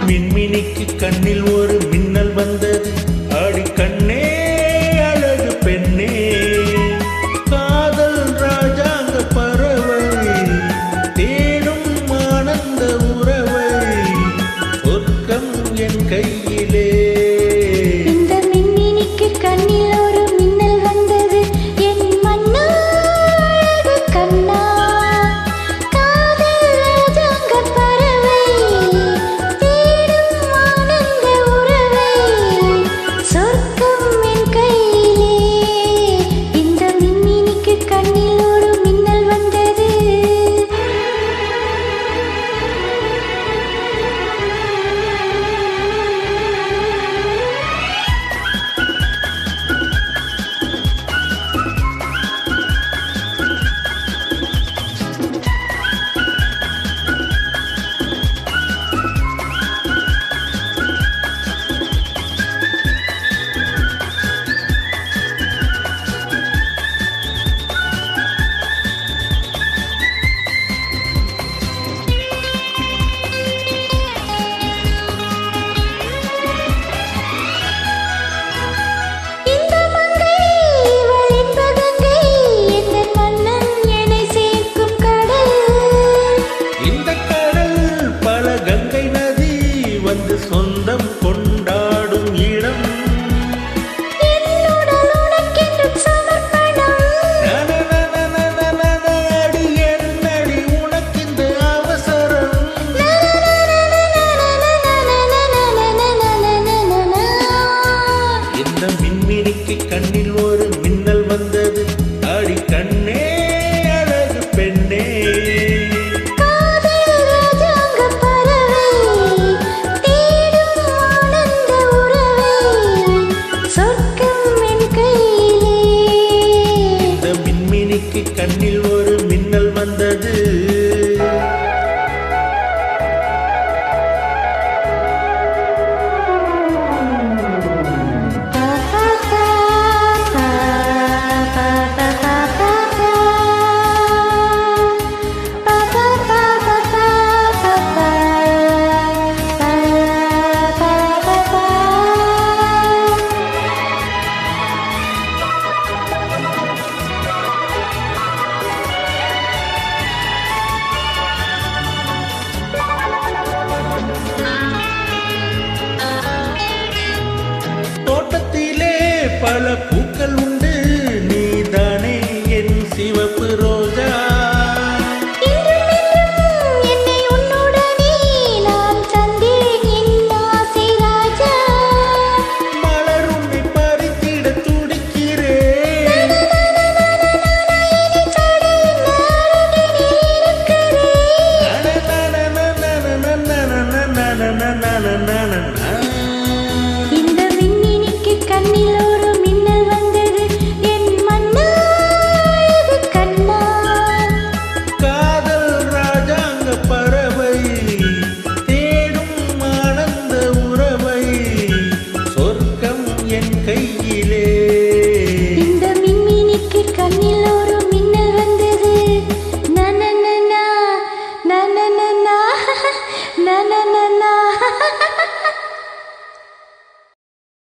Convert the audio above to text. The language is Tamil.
மின்மினிக்கு கண்ணில் ஒரு மின்னல் வந்தது. ஆடி கண்ணே அழகு பெண்ணே, காதல் ராஜாங்க பறவை தேடும் ஆனந்த உறவை, சொர்க்கம் என் கையிலே. இந்த மின்மினிக்கு கண்ணில் ஒரு மின்னல் வந்தது. என் மன்னா அழகு கண்ணா, காதல் ராஜாங்க பறவை தேடும் ஆனந்த உறவை, சொர்க்கம் என் கையிலே. இந்த மின்மினிக்கு கண்ணில் ஒரு மின்னல் வந்தது. இந்த மங்கை இவள் இன்பகங்கை, எந்தன் மன்னன் என்னை சேர்க்கும் கடல். இந்த கடல் பல கங்கை நதி வந்து சொந்தம் கொண்டாடும் இடம். என்னுடல் உனக்கென்றும் சமர்ப்பணம். அடி என்னடி உனக்கிந்த அவசரம். இந்த மின்மினிக்கு கண்ணில் ஒரு மின்னல் வந்தது. ஆடி கண்ணே அழகு பெண்ணே, காதல் ராஜாங்க பறவை தேடும் ஆனந்த உறவை, சொர்க்கம் என் கையிலே. இந்த மின்மினிக்கு கண்ணில் ஒரு மின்னல் வந்தது. தோட்டத்திலே பல பூ